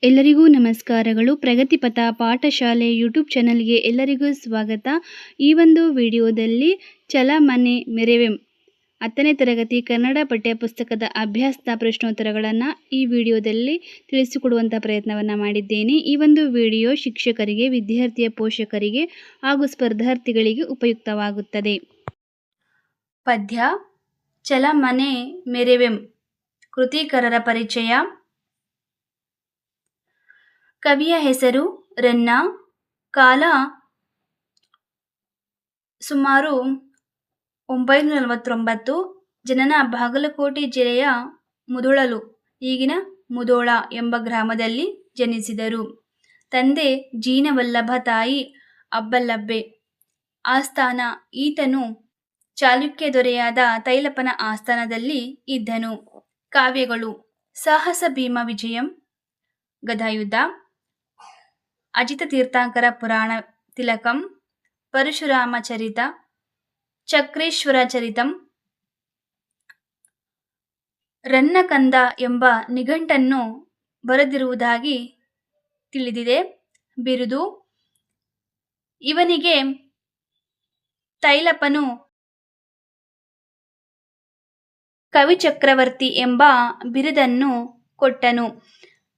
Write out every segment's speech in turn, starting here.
ಎಲ್ಲರಿಗೂ ನಮಸ್ಕಾರಗಳು. ಪ್ರಗತಿಪಥ ಪಾಠಶಾಲೆ ಯೂಟ್ಯೂಬ್ ಚಾನಲ್ಗೆ ಎಲ್ಲರಿಗೂ ಸ್ವಾಗತ. ಈ ಒಂದು ವಿಡಿಯೋದಲ್ಲಿ ಛಲ ಮನೆ ಮೆರೆವೆಂ 10ನೇ ತರಗತಿ ಕನ್ನಡ ಪಠ್ಯಪುಸ್ತಕದ ಅಭ್ಯಾಸದ ಪ್ರಶ್ನೋತ್ತರಗಳನ್ನು ಈ ವಿಡಿಯೋದಲ್ಲಿ ತಿಳಿಸಿಕೊಡುವಂಥ ಪ್ರಯತ್ನವನ್ನು ಮಾಡಿದ್ದೇನೆ. ಈ ಒಂದು ವಿಡಿಯೋ ಶಿಕ್ಷಕರಿಗೆ, ವಿದ್ಯಾರ್ಥಿಯ ಪೋಷಕರಿಗೆ ಹಾಗೂ ಸ್ಪರ್ಧಾರ್ಥಿಗಳಿಗೆ ಉಪಯುಕ್ತವಾಗುತ್ತದೆ. ಪದ್ಯ ಛಲ ಮನೆ ಮೆರೆವೆಂ. ಕೃತಿಕರರ ಪರಿಚಯ. ಕವಿಯ ಹೆಸರು ರನ್ನ. ಕಾಲ ಸುಮಾರು 949. ಜನನ ಬಾಗಲಕೋಟೆ ಜಿಲ್ಲೆಯ ಮುಧೋಳಲು, ಈಗಿನ ಮುಧೋಳ ಎಂಬ ಗ್ರಾಮದಲ್ಲಿ ಜನಿಸಿದರು. ತಂದೆ ಜೀನವಲ್ಲಭ, ತಾಯಿ ಅಬ್ಬಲಬ್ಬೆ. ಆಸ್ಥಾನ ಈತನು ಚಾಲುಕ್ಯ ದೊರೆಯಾದ ತೈಲಪನ ಆಸ್ಥಾನದಲ್ಲಿ ಇದ್ದನು. ಕಾವ್ಯಗಳು ಸಾಹಸ ಭೀಮ ವಿಜಯಂ, ಗದಾಯುದ್ಧ, ಅಜಿತ ತೀರ್ಥಂಕರ ಪುರಾಣ ತಿಲಕಂ, ಪರಶುರಾಮ ಚರಿತ, ಚಕ್ರೇಶ್ವರ ಚರಿತಂ. ರನ್ನಕಂದ ಎಂಬ ನಿಘಂಟನ್ನು ಬರೆದಿರುವುದಾಗಿ ತಿಳಿದಿದೆ. ಬಿರುದು ಇವನಿಗೆ ತೈಲಪನು ಕವಿಚಕ್ರವರ್ತಿ ಎಂಬ ಬಿರುದನ್ನು ಕೊಟ್ಟನು.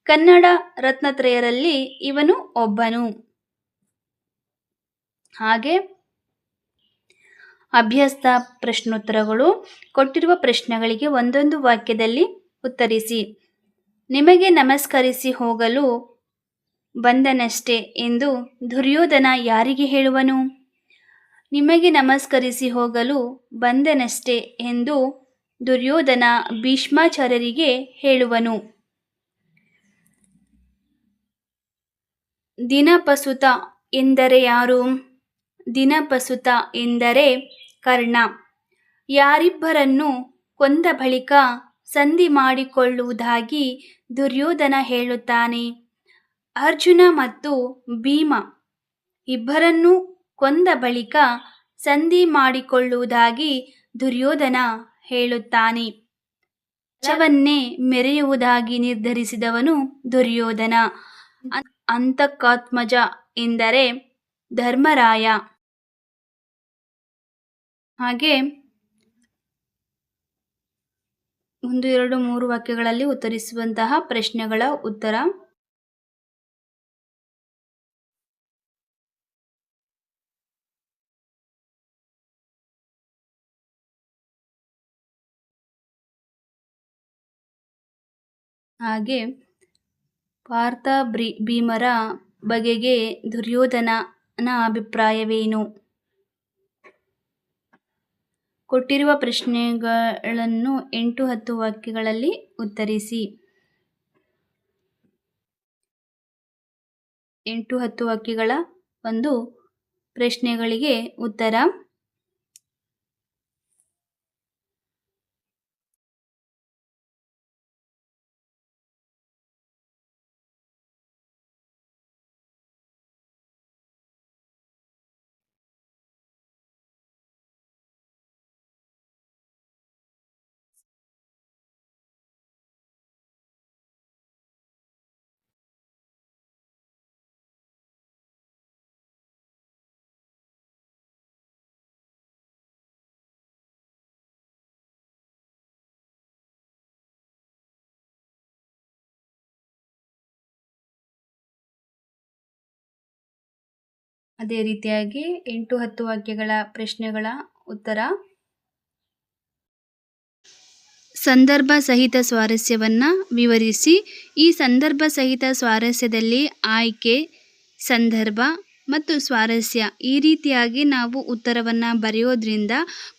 ಕನ್ನಡ ರತ್ನತ್ರಯರಲ್ಲಿ ಇವನು ಒಬ್ಬನು. ಹಾಗೆ ಅಭ್ಯಾಸದ ಪ್ರಶ್ನೋತ್ತರಗಳು. ಕೊಟ್ಟಿರುವ ಪ್ರಶ್ನೆಗಳಿಗೆ ಒಂದೊಂದು ವಾಕ್ಯದಲ್ಲಿ ಉತ್ತರಿಸಿ. ನಿಮಗೆ ನಮಸ್ಕರಿಸಿ ಹೋಗಲು ಬಂದನಷ್ಟೆ ಎಂದು ದುರ್ಯೋಧನ ಯಾರಿಗೆ ಹೇಳುವನು? ನಿಮಗೆ ನಮಸ್ಕರಿಸಿ ಹೋಗಲು ಬಂದನಷ್ಟೆ ಎಂದು ದುರ್ಯೋಧನ ಭೀಷ್ಮಾಚಾರ್ಯರಿಗೆ ಹೇಳುವನು. ದಿನಪಸುತ ಎಂದರೆ ಯಾರು? ದಿನಪಸುತ ಎಂದರೆ ಕರ್ಣ. ಯಾರಿಬ್ಬರನ್ನು ಕೊಂದ ಬಳಿಕ ಸಂಧಿ ಮಾಡಿಕೊಳ್ಳುವುದಾಗಿ ದುರ್ಯೋಧನ ಹೇಳುತ್ತಾನೆ? ಅರ್ಜುನ ಮತ್ತು ಭೀಮ ಇಬ್ಬರನ್ನು ಕೊಂದ ಬಳಿಕ ಸಂಧಿ ಮಾಡಿಕೊಳ್ಳುವುದಾಗಿ ದುರ್ಯೋಧನ ಹೇಳುತ್ತಾನೆ. ಛಲವನ್ನೇ ಮೆರೆಯುವುದಾಗಿ ನಿರ್ಧರಿಸಿದವನು ದುರ್ಯೋಧನ. ಅಂತಕಾತ್ಮಜ ಎಂದರೆ ಧರ್ಮರಾಯ. ಹಾಗೆ 1, 2, 3 ವಾಕ್ಯಗಳಲ್ಲಿ ಉತ್ತರಿಸುವಂತಹ ಪ್ರಶ್ನೆಗಳ ಉತ್ತರ. ಹಾಗೆ ಪಾರ್ಥ ಭೀಮರ ಬಗೆಗೆ ದುರ್ಯೋಧನನ ಅಭಿಪ್ರಾಯವೇನು? ಕೊಟ್ಟಿರುವ ಪ್ರಶ್ನೆಗಳನ್ನು 8-10 ವಾಕ್ಯಗಳಲ್ಲಿ ಉತ್ತರಿಸಿ. 8-10 ವಾಕ್ಯಗಳ ಒಂದು ಪ್ರಶ್ನೆಗಳಿಗೆ ಉತ್ತರ. ಅದೇ ರೀತಿಯಾಗಿ 8-10 ವಾಕ್ಯಗಳ ಪ್ರಶ್ನೆಗಳ ಉತ್ತರ. ಸಂದರ್ಭ ಸಹಿತ ಸ್ವಾರಸ್ಯವನ್ನು ವಿವರಿಸಿ. ಈ ಸಂದರ್ಭ ಸಹಿತ ಸ್ವಾರಸ್ಯದಲ್ಲಿ ಆಯ್ಕೆ, ಸಂದರ್ಭ ಮತ್ತು ಸ್ವಾರಸ್ಯ ಈ ರೀತಿಯಾಗಿ ನಾವು ಉತ್ತರವನ್ನು ಬರೆಯೋದ್ರಿಂದ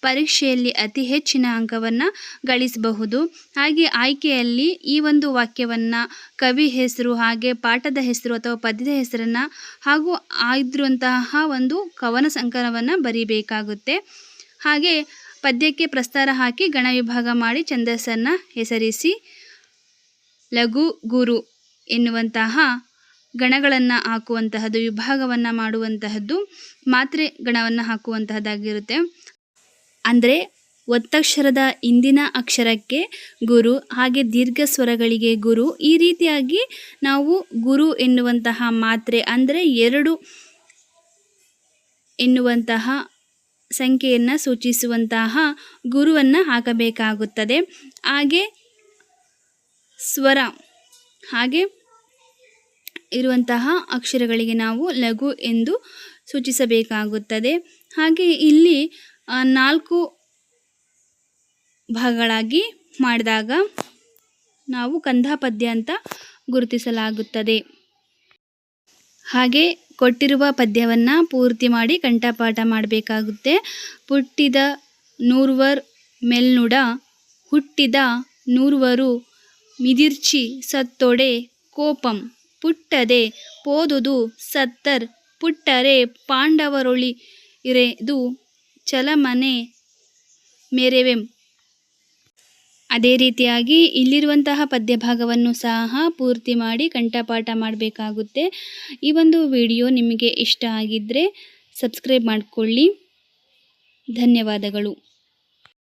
ಪರೀಕ್ಷೆಯಲ್ಲಿ ಅತಿ ಹೆಚ್ಚಿನ ಅಂಕವನ್ನು ಗಳಿಸಬಹುದು. ಹಾಗೆ ಆಯ್ಕೆಯಲ್ಲಿ ಈ ಒಂದು ವಾಕ್ಯವನ್ನು ಕವಿ ಹೆಸರು, ಹಾಗೆ ಪಾಠದ ಹೆಸರು ಅಥವಾ ಪದ್ಯದ ಹೆಸರನ್ನು ಹಾಗೂ ಆಗಿರುವಂತಹ ಒಂದು ಕವನ ಸಂಕಲನವನ್ನು ಬರೀಬೇಕಾಗುತ್ತೆ. ಹಾಗೆ ಪದ್ಯಕ್ಕೆ ಪ್ರಸ್ತಾರ ಹಾಕಿ ಗಣ ವಿಭಾಗ ಮಾಡಿ ಛಂದಸ್ಸನ್ನು ಹೆಸರಿಸಿ ಲಘು ಗುರು ಎನ್ನುವಂತಹ ಗಣಗಳನ್ನು ಹಾಕುವಂತಹದ್ದು, ವಿಭಾಗವನ್ನು ಮಾಡುವಂತಹದ್ದು, ಮಾತ್ರೆ ಗಣವನ್ನು ಹಾಕುವಂತಹದ್ದಾಗಿರುತ್ತೆ. ಅಂದರೆ ಒತ್ತಕ್ಷರದ ಇಂದಿನ ಅಕ್ಷರಕ್ಕೆ ಗುರು, ಹಾಗೆ ದೀರ್ಘ ಸ್ವರಗಳಿಗೆ ಗುರು. ಈ ರೀತಿಯಾಗಿ ನಾವು ಗುರು ಎನ್ನುವಂತಹ ಮಾತ್ರೆ ಅಂದರೆ 2 ಎನ್ನುವಂತಹ ಸಂಖ್ಯೆಯನ್ನು ಸೂಚಿಸುವಂತಹ ಗುರುವನ್ನು ಹಾಕಬೇಕಾಗುತ್ತದೆ. ಹಾಗೆ ಸ್ವರ ಹಾಗೆ ಇರುವಂತಹ ಅಕ್ಷರಗಳಿಗೆ ನಾವು ಲಘು ಎಂದು ಸೂಚಿಸಬೇಕಾಗುತ್ತದೆ. ಹಾಗೆ ಇಲ್ಲಿ 4 ಭಾಗಗಳಾಗಿ ಮಾಡಿದಾಗ ನಾವು ಕಂದಾ ಪದ್ಯ ಅಂತ ಗುರುತಿಸಲಾಗುತ್ತದೆ. ಹಾಗೆ ಕೊಟ್ಟಿರುವ ಪದ್ಯವನ್ನು ಪೂರ್ತಿ ಮಾಡಿ ಕಂಠಪಾಠ ಮಾಡಬೇಕಾಗುತ್ತೆ. ಪುಟ್ಟಿದ ನೂರ್ವರ್ ಮೆಲ್ನುಡ ಹುಟ್ಟಿದ ನೂರ್ವರು ಮಿದಿರ್ಚಿ ಸತ್ತೊಡೆ ಕೋಪಂ ಪುಟ್ಟದೆ ಪೋದುದು ಸತ್ತರ್ ಪುಟ್ಟರೆ ಪಾಂಡವರೊಳಿ ಇರೆದು ಚಲಮನೆ ಮೆರೆವೆಂ. ಅದೇ ರೀತಿಯಾಗಿ ಇಲ್ಲಿರುವಂತಹ ಪದ್ಯ ಭಾಗವನ್ನು ಸಹ ಪೂರ್ತಿ ಮಾಡಿ ಕಂಠಪಾಠ ಮಾಡಬೇಕಾಗುತ್ತೆ. ಈ ಒಂದು ವಿಡಿಯೋ ನಿಮಗೆ ಇಷ್ಟ ಆಗಿದ್ದರೆ ಸಬ್ಸ್ಕ್ರೈಬ್ ಮಾಡಿಕೊಳ್ಳಿ. ಧನ್ಯವಾದಗಳು.